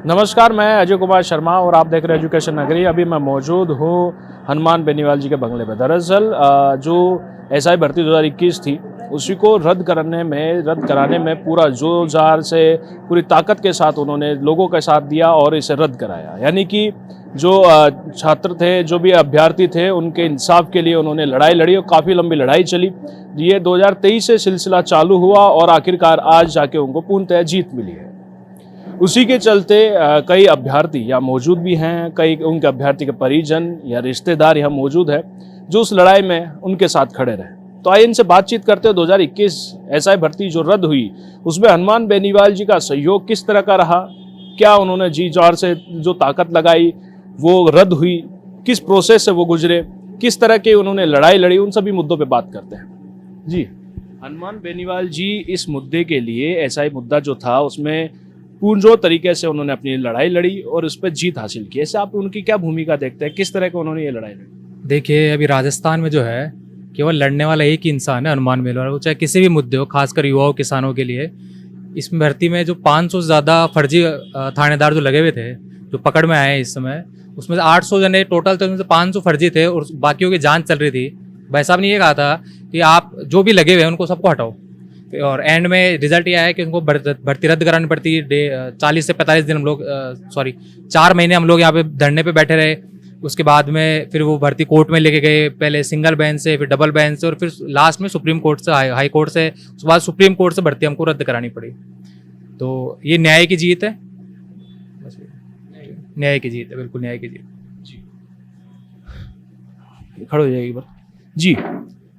नमस्कार, मैं अजय कुमार शर्मा और आप देख रहे हैं एजुकेशन नगरी। अभी मैं मौजूद हूँ हनुमान बेनीवाल जी के बंगले में। दरअसल जो एसआई भर्ती 2021 थी उसी को रद्द कराने में पूरा जोर जार से पूरी ताकत के साथ उन्होंने लोगों का साथ दिया और इसे रद्द कराया। यानी कि जो छात्र थे, जो भी अभ्यर्थी थे, उनके इंसाफ के लिए उन्होंने लड़ाई लड़ी और काफ़ी लंबी लड़ाई चली। ये 2023 से सिलसिला चालू हुआ और आखिरकार आज जाके उनको पूर्णतः जीत मिली है। उसी के चलते कई अभ्यर्थी यहाँ मौजूद भी हैं, कई उनके अभ्यर्थी के परिजन या रिश्तेदार यहाँ मौजूद हैं जो उस लड़ाई में उनके साथ खड़े रहे। तो आइए इनसे बातचीत करते हैं। 2021 एसआई भर्ती जो रद्द हुई उसमें हनुमान बेनीवाल जी का सहयोग किस तरह का रहा, क्या उन्होंने जी जान से जो ताकत लगाई वो रद्द हुई, किस प्रोसेस से वो गुजरे, किस तरह की उन्होंने लड़ाई लड़ी, उन सभी मुद्दों पर बात करते हैं। जी, हनुमान बेनीवाल जी इस मुद्दे के लिए, एसआई मुद्दा जो था उसमें पूर्ण तरीके से उन्होंने अपनी लड़ाई लड़ी और उस पर जीत हासिल की। ऐसे आप उनकी क्या भूमिका देखते हैं, किस तरह के उन्होंने ये लड़ाई लड़ी? देखिए, अभी राजस्थान में जो है केवल लड़ने वाला एक ही इंसान है, हनुमान बेनीवाल। वो चाहे किसी भी मुद्दे हो, खासकर युवाओं किसानों के लिए। इस भर्ती में जो 500 से ज़्यादा फर्जी थानेदार जो लगे हुए थे, जो पकड़ में आए इस समय, उसमें से 800 जने टोटल थे, उसमें से 500 फर्जी थे और बाकियों की जांच चल रही थी। भाई साहब ने ये कहा था कि आप जो भी लगे हुए हैं उनको सबको हटाओ, और एंड में रिजल्ट ये आया कि उनको भर्ती रद्द करानी पड़ती है। 40 से 45 दिन हम लोग 4 महीने हम लोग यहाँ पे धरने पे बैठे रहे। उसके बाद में फिर वो भर्ती कोर्ट में लेके गए, पहले सिंगल बेंच से, फिर डबल बेंच से, और फिर लास्ट में सुप्रीम कोर्ट से, हाई कोर्ट से, उसके बाद सुप्रीम कोर्ट से भर्ती हमको रद्द करानी पड़ी। तो ये न्याय की जीत है, न्याय की जीत है, बिल्कुल न्याय की जीत। जी, खड़े हो जाएगी बात। जी,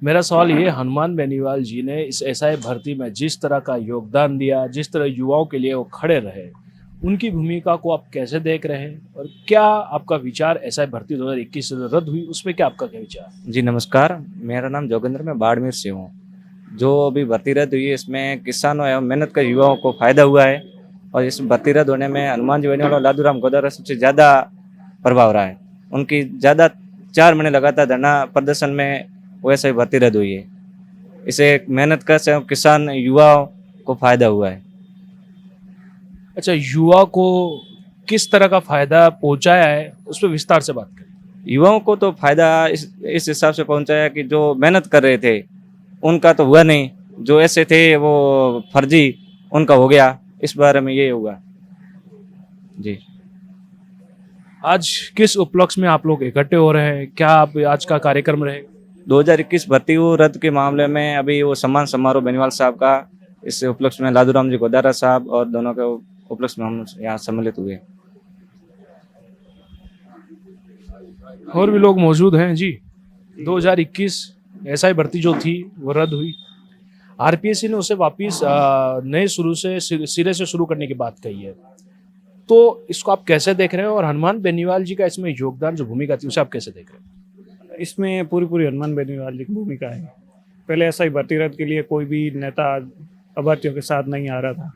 मेरा सवाल ये, हनुमान बेनीवाल जी ने इस एसआई भर्ती में जिस तरह का योगदान दिया, जिस तरह युवाओं के लिए वो खड़े रहे, उनकी भूमिका को आप कैसे देख रहे हैं और क्या आपका विचार एसआई भर्ती 2021 से रद्द हुई उस पर क्या आपका क्या विचार? जी नमस्कार, मेरा नाम जोगेंद्र, मैं बाड़मेर से हूँ। जो अभी भर्ती रद्द हुई है इसमें किसानों एवं मेहनत कर युवाओं को फायदा हुआ है, और इस भर्ती रद्द होने में हनुमान जी बेनीवाल और लादूराम गोदारा सबसे ज़्यादा प्रभाव रहा है। उनकी ज़्यादा 4 महीने लगातार धरना प्रदर्शन में वैसे ही भर्ती रद्द हुई है। इसे मेहनत कर से किसान युवाओं को फायदा हुआ है। अच्छा, युवा को किस तरह का फायदा पहुंचाया है उस पर विस्तार से बात करें। युवाओं को तो फायदा इस हिसाब से पहुंचाया कि जो मेहनत कर रहे थे उनका तो हुआ नहीं, जो ऐसे थे वो फर्जी, उनका हो गया। इस बारे में ये हुआ। जी, आज किस उपलक्ष्य में आप लोग इकट्ठे हो रहे हैं, क्या आप आज का कार्यक्रम रहेगा? 2021 भर्ती रद्द के मामले में अभी वो सम्मान समारोह बेनीवाल साहब का, इस उपलक्ष्य में लादूराम जी गोदारा साहब और दोनों के उपलक्ष्य में हम यहाँ सम्मिलित हुए। और भी लोग मौजूद हैं। जी, 2021 एसआई भर्ती जो थी वो रद्द हुई। आरपीएससी ने उसे वापिस नए सिरे से शुरू करने की बात कही है, तो इसको आप कैसे देख रहे हैं और हनुमान बेनीवाल जी का इसमें योगदान, जो भूमिका थी, उसे आप कैसे देख रहे हैं? इसमें पूरी हनुमान बेनीवाल जी की भूमिका है। पहले एसआई भर्ती रद्द के लिए कोई भी नेता अभ्यर्थियों के साथ नहीं आ रहा था,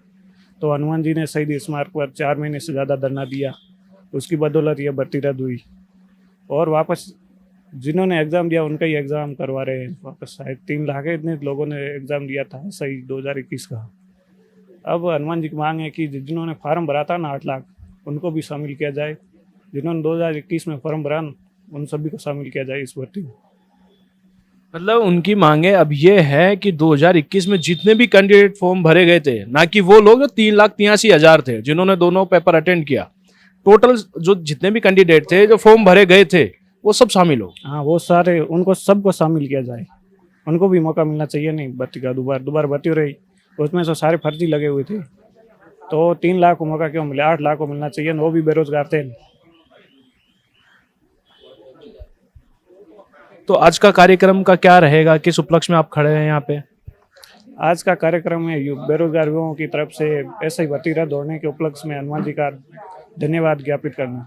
तो हनुमान जी ने शहीद स्मारक पर 4 महीने से ज़्यादा धरना दिया। उसकी बदौलत यह भर्ती रद्द हुई और वापस जिन्होंने एग्ज़ाम दिया उनका ही एग्ज़ाम करवा रहे हैं वापस। शायद 3 लाख इतने लोगों ने एग्ज़ाम दिया था सही 2021 का। अब हनुमान जी की मांग है कि जिन्होंने फार्म भरा था ना 8 लाख, उनको भी शामिल किया जाए। जिन्होंने 2021 में फार्म भरा उन सभी को शामिल किया जाए इस भर्ती में। मतलब उनकी मांगे अब ये है कि 2021 में जितने भी कैंडिडेट फॉर्म भरे गए थे, ना कि वो लोग जो 3,83,000 थे जिन्होंने दोनों पेपर अटेंड किया, टोटल जो जितने भी कैंडिडेट थे जो फॉर्म भरे गए थे वो सब शामिल हो। हाँ, वो सारे, उनको सबको शामिल किया जाए। उनको भी मौका मिलना चाहिए। नहीं, भर्ती का दोबारा भर्ती हो रही, उसमें से सारे फर्जी लगे हुए थे, तो 3 लाख को मौका क्यों मिले? 8 लाख को मिलना चाहिए। वो भी बेरोजगार थे। तो आज का कार्यक्रम का क्या रहेगा, किस उपलक्ष्य में आप खड़े हैं यहाँ पे? आज का कार्यक्रम है बेरोजगार युवाओं की तरफ से ऐसे ही भर्ती रद्द होने के उपलक्ष्य में हनुमान जी का धन्यवाद ज्ञापित करना।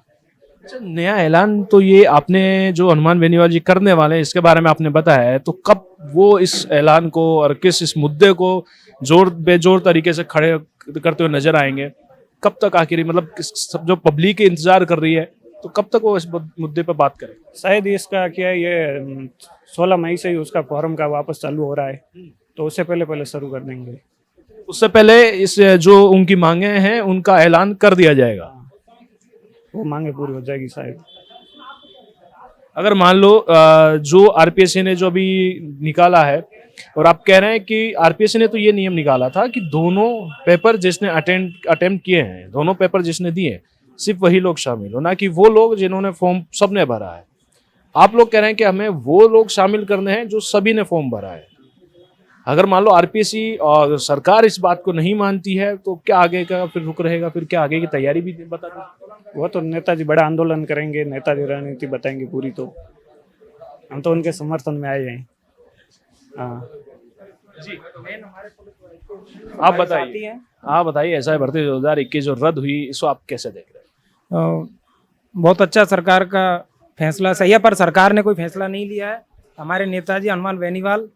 अच्छा, नया ऐलान तो ये आपने जो हनुमान बेनीवाल जी करने वाले हैं इसके बारे में आपने बताया है, तो कब वो इस ऐलान को और किस इस मुद्दे को जोर बेजोर तरीके से खड़े करते हुए नजर आएंगे? कब तक आखिर, मतलब सब जो पब्लिक इंतजार कर रही है, तो कब तक वो इस मुद्दे पर बात करें? शायद इसका क्या है, ये 16 मई से ही उसका फॉर्म का वापस चालू हो रहा है, तो उससे पहले शुरू कर देंगे। उससे पहले इस जो उनकी मांगे हैं उनका ऐलान कर दिया जाएगा। वो मांगे पूरी हो जाएगी शायद। अगर मान लो जो आरपीएससी ने जो अभी निकाला है, और आप कह रहे हैं कि आरपीएससी ने तो ये नियम निकाला था कि दोनों पेपर जिसने अटेम्प्ट किए हैं, दोनों पेपर जिसने दिए, सिर्फ वही लोग शामिल हो, ना कि वो लोग जिन्होंने फॉर्म सबने भरा है। आप लोग कह रहे हैं कि हमें वो लोग शामिल करने हैं जो सभी ने फॉर्म भरा है। अगर मान लो आरपीएससी और सरकार इस बात को नहीं मानती है तो क्या आगे का फिर रुख रहेगा, फिर क्या आगे की तैयारी भी बता दो। वो तो नेताजी बड़ा आंदोलन करेंगे, नेताजी रणनीति बताएंगे पूरी, तो हम तो उनके समर्थन में आए हैं। हाँ आप बताइए एसआई भर्ती 2021 जो रद्द हुई, इसको आप कैसे देख रहे हैं? बहुत अच्छा सरकार का फैसला सही है, पर सरकार ने कोई फैसला नहीं लिया है। हमारे नेताजी हनुमान बेनीवाल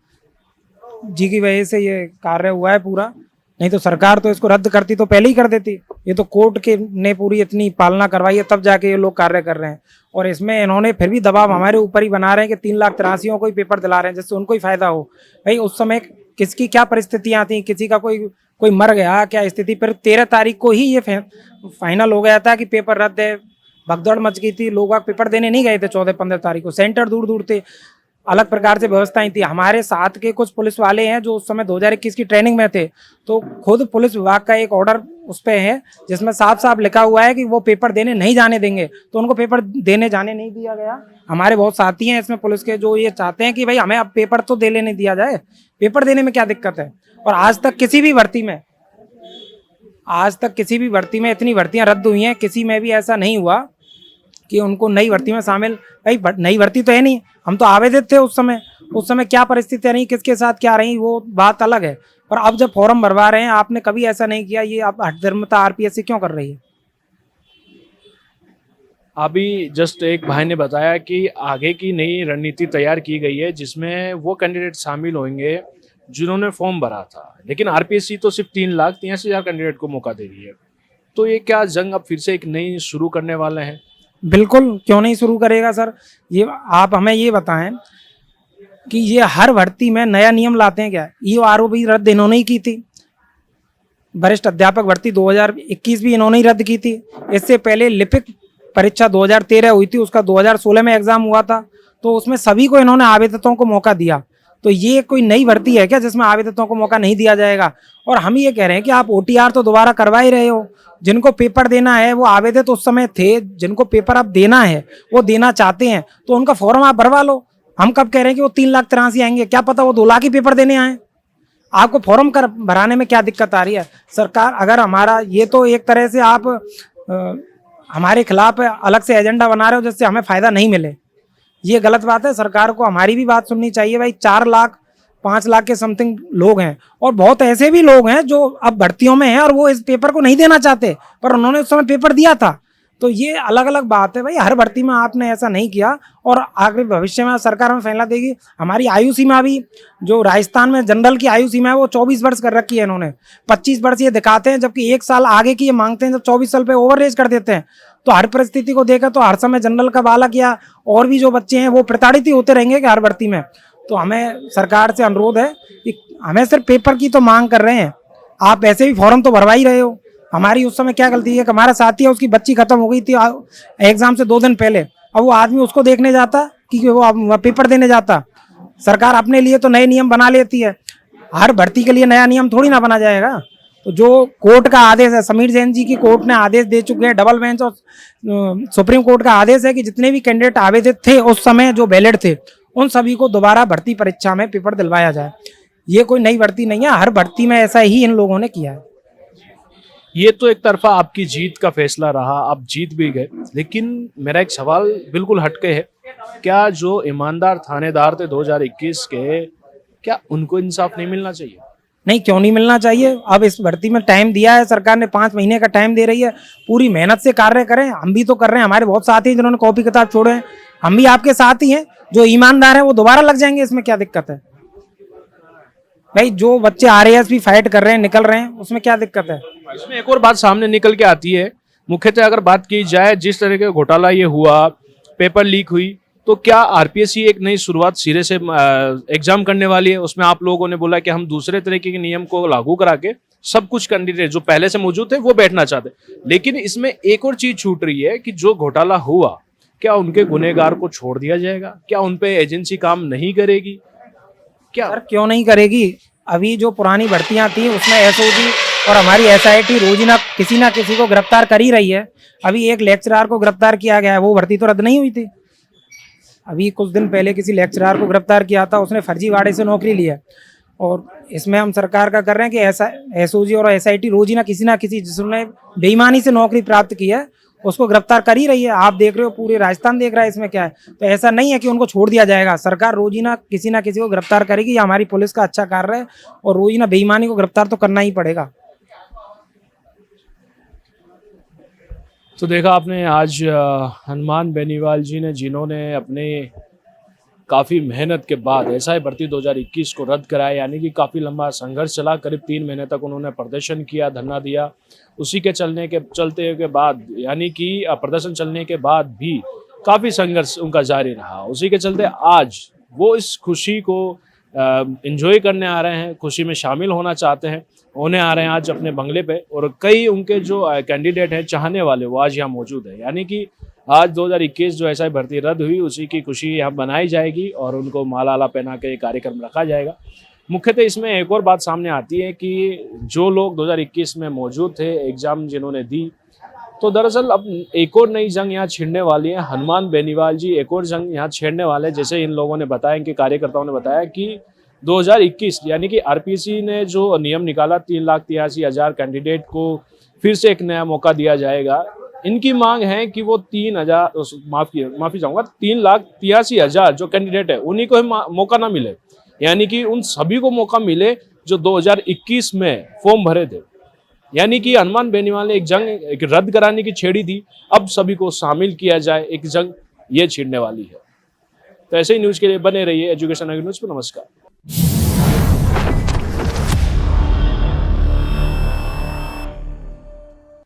जी की वजह से ये कार्य हुआ है पूरा, नहीं तो सरकार तो इसको रद्द करती तो पहले ही कर देती। ये तो कोर्ट के ने पूरी इतनी पालना करवाई है तब जाके ये लोग कार्य कर रहे हैं, और इसमें इन्होंने फिर भी दबाव हमारे ऊपर ही बना रहे हैं कि 3,83,000 को ही पेपर दिला रहे हैं जिससे उनको ही फायदा हो। भाई उस समय किसकी क्या परिस्थितियाँ थी, किसी का कोई मर गया क्या स्थिति, फिर 13 तारीख को ही ये फाइनल हो गया था कि पेपर रद्द है। भगदड़ मच गई थी, लोग पेपर देने नहीं गए थे 14-15 तारीख को, सेंटर दूर दूर थे, अलग प्रकार से व्यवस्थाएं थी। हमारे साथ के कुछ पुलिस वाले हैं जो उस समय 2021 की ट्रेनिंग में थे, तो खुद पुलिस विभाग का एक ऑर्डर उस पर है जिसमें साफ साफ लिखा हुआ है कि वो पेपर देने नहीं जाने देंगे, तो उनको पेपर देने जाने नहीं दिया गया। हमारे बहुत साथी हैं इसमें पुलिस के जो ये चाहते हैं कि भाई हमें अब पेपर तो दे लेने दिया जाए, पेपर देने में क्या दिक्कत है। और आज तक किसी भी भर्ती में इतनी भर्तियां रद्द हुई हैं, किसी में भी ऐसा नहीं हुआ कि उनको नई भर्ती में शामिल, भाई नई भर्ती तो है नहीं, हम तो आवेदित थे उस समय क्या परिस्थितियां रही, किसके साथ क्या रही, वो बात अलग है। पर अब जब फॉर्म भरवा रहे हैं, आपने कभी ऐसा नहीं किया, ये अब हठधर्मता आरपीएससी क्यों कर रही है? अभी जस्ट एक भाई ने बताया कि आगे की नई रणनीति तैयार की गई है जिसमें वो कैंडिडेट शामिल होंगे जिन्होंने फॉर्म भरा था, लेकिन आरपीएससी तो सिर्फ 3,83,000 कैंडिडेट को मौका दे रही है। तो ये क्या जंग अब फिर से एक नई शुरू करने वाले हैं? बिल्कुल, क्यों नहीं शुरू करेगा सर। ये आप हमें ये बताएं कि ये हर भर्ती में नया नियम लाते हैं क्या? ईओआरओ भी रद्द इन्होंने ही की थी, वरिष्ठ अध्यापक भर्ती 2021 भी इन्होंने ही रद्द की थी। इससे पहले लिपिक परीक्षा 2013 हुई थी, उसका 2016 में एग्जाम हुआ था, तो उसमें सभी को इन्होंने आवेदकों को मौका दिया। तो ये कोई नई भर्ती है क्या जिसमें आवेदकों को मौका नहीं दिया जाएगा? और हम ये कह रहे हैं कि आप ओटीआर तो दोबारा करवा ही रहे हो, जिनको पेपर देना है वो आवेदित उस समय थे, जिनको पेपर अब देना है वो देना चाहते हैं तो उनका फॉर्म आप भरवा लो। हम कब कह रहे हैं कि वो 3,83,000 आएंगे, क्या पता वो 2 लाख ही पेपर देने आए। आपको फॉर्म भराने में क्या दिक्कत आ रही है? सरकार अगर हमारा ये तो एक तरह से आप हमारे खिलाफ अलग से एजेंडा बना रहे हो जिससे हमें फायदा नहीं मिले, ये गलत बात है। सरकार को हमारी भी बात सुननी चाहिए। भाई 4 लाख 5 लाख के समथिंग लोग हैं, और बहुत ऐसे भी लोग हैं जो अब भर्तियों में हैं और वो इस पेपर को नहीं देना चाहते, पर उन्होंने उस समय पेपर दिया था। तो ये अलग अलग बात है। भाई हर भर्ती में आपने ऐसा नहीं किया, और आगे भविष्य में सरकार हमें फैसला देगी। हमारी आयु सीमा भी, जो राजस्थान में जनरल की आयु सीमा है वो 24 वर्ष कर रखी है इन्होंने, 25 वर्ष ये दिखाते हैं, जबकि 1 साल आगे की ये मांगते हैं, जब 24 साल पे ओवर एज कर देते हैं। तो हर परिस्थिति को देखा तो हर समय जनरल का बालक या और भी जो बच्चे हैं वो प्रताड़ित ही होते रहेंगे कि हर भर्ती में। तो हमें सरकार से अनुरोध है कि हमें सिर्फ पेपर की तो मांग कर रहे हैं, आप ऐसे भी फॉर्म तो भरवा ही रहे हो। हमारी उस समय क्या गलती है कि हमारा साथी है, उसकी बच्ची खत्म हो गई थी एग्जाम से 2 दिन पहले, अब वो आदमी उसको देखने जाता कि वो पेपर देने जाता। सरकार अपने लिए तो नए नियम बना लेती है, हर भर्ती के लिए नया नियम थोड़ी ना बना जाएगा। तो जो कोर्ट का आदेश है, समीर जैन जी की कोर्ट ने आदेश दे चुके हैं, डबल बेंच और सुप्रीम कोर्ट का आदेश है कि जितने भी कैंडिडेट आवेदित थे उस समय जो वैलिड थे उन सभी को दोबारा भर्ती परीक्षा में पेपर दिलवाया जाए। ये कोई नई भर्ती नहीं है, हर भर्ती में ऐसा ही इन लोगों ने किया है। ये तो एक तरफा आपकी जीत का फैसला रहा, आप जीत भी गए, लेकिन मेरा एक सवाल बिल्कुल हटके है, क्या जो ईमानदार थानेदार थे 2021 के, क्या उनको इंसाफ नहीं मिलना चाहिए? नहीं, क्यों नहीं मिलना चाहिए? अब इस भर्ती में टाइम दिया है सरकार ने, 5 महीने का टाइम दे रही है, पूरी मेहनत से कार्य करें। हम भी तो कर रहे हैं, हमारे बहुत साथी हैं जिन्होंने कॉपी किताब छोड़े हैं, हम भी आपके साथ ही हैं। जो ईमानदार हैं वो दोबारा लग जाएंगे, इसमें क्या दिक्कत है? भाई जो बच्चे आरएएस भी फाइट कर रहे हैं, निकल रहे हैं, उसमें क्या दिक्कत है? इसमें एक और बात सामने निकल के आती है, मुख्यतः अगर बात की जाए जिस तरह का घोटाला ये हुआ, पेपर लीक हुई, तो क्या आरपीएससी एक नई शुरुआत सिरे से एग्जाम करने वाली है? उसमें आप लोगों ने बोला कि हम दूसरे तरीके के नियम को लागू करा के सब कुछ कैंडिडेट जो पहले से मौजूद थे वो बैठना चाहते, लेकिन इसमें एक और चीज छूट रही है कि जो घोटाला हुआ, क्या उनके गुनहगार को छोड़ दिया जाएगा? क्या उन पे एजेंसी काम नहीं करेगी? क्या सर क्यों नहीं करेगी? अभी जो पुरानी भर्तियां थी उसमें एसओजी और हमारी एसआईटी रोज ना किसी को गिरफ्तार कर ही रही है। अभी एक लेक्चरर को गिरफ्तार किया गया है, वो भर्ती तो रद्द नहीं हुई थी। अभी कुछ दिन पहले किसी लेक्चरर को गिरफ्तार किया था, उसने फर्जीवाड़े से नौकरी ली है। और इसमें हम सरकार का कर रहे हैं कि ऐसा एसओजी और एसआईटी रोज ही ना किसी जिसने बेईमानी से नौकरी प्राप्त की है उसको गिरफ्तार कर ही रही है। आप देख रहे हो, पूरे राजस्थान देख रहा है, इसमें क्या है? तो ऐसा नहीं है कि उनको छोड़ दिया जाएगा। सरकार रोज ही ना किसी को गिरफ्तार करेगी। ये हमारी पुलिस का अच्छा कार्य है और रोज ही ना बेईमानी को गिरफ्तार तो करना ही पड़ेगा। तो देखा आपने आज हनुमान बेनीवाल जी ने, जिन्होंने अपने काफ़ी मेहनत के बाद एसआई भर्ती 2021 को रद्द कराया, यानी कि काफ़ी लंबा संघर्ष चला, करीब 3 महीने तक उन्होंने प्रदर्शन किया, धरना दिया। उसी के चलते के बाद, यानी कि प्रदर्शन चलने के बाद भी काफ़ी संघर्ष उनका जारी रहा। उसी के चलते आज वो इस खुशी को एंजॉय करने आ रहे हैं, खुशी में शामिल होना चाहते हैं, होने आ रहे हैं आज अपने बंगले पे। और कई उनके जो कैंडिडेट हैं, चाहने वाले, वो आज यहाँ मौजूद है। यानी कि आज 2021 जो एसआई भर्ती रद्द हुई, उसी की खुशी यहाँ मनाई जाएगी और उनको माला आला पहना के कार्यक्रम रखा जाएगा। मुख्यतः इसमें एक और बात सामने आती है कि जो लोग 2021 में मौजूद थे, एग्ज़ाम जिन्होंने दी, तो दरअसल अब एक और नई जंग यहाँ छिड़ने वाली है। हनुमान बेनीवाल जी एक और जंग यहाँ छेड़ने वाले। जैसे इन लोगों ने बताया, इनके कार्यकर्ताओं ने बताया कि 2021 यानी कि आरपीसी ने जो नियम निकाला, 3,83,000 कैंडिडेट को फिर से एक नया मौका दिया जाएगा। इनकी मांग है कि वो 3,83,000 जो कैंडिडेट है उन्हीं को ही मौका ना मिले, यानी कि उन सभी को मौका मिले जो 2021 में फॉर्म भरे थे। यानी कि हनुमान बेनीवाल ने एक जंग रद्द कराने की छेड़ी थी, अब सभी को शामिल किया जाए, एक जंग ये छिड़ने वाली है। तो ऐसे ही न्यूज़ के लिए बने रहिए एजुकेशन न्यूज़ पर। नमस्कार।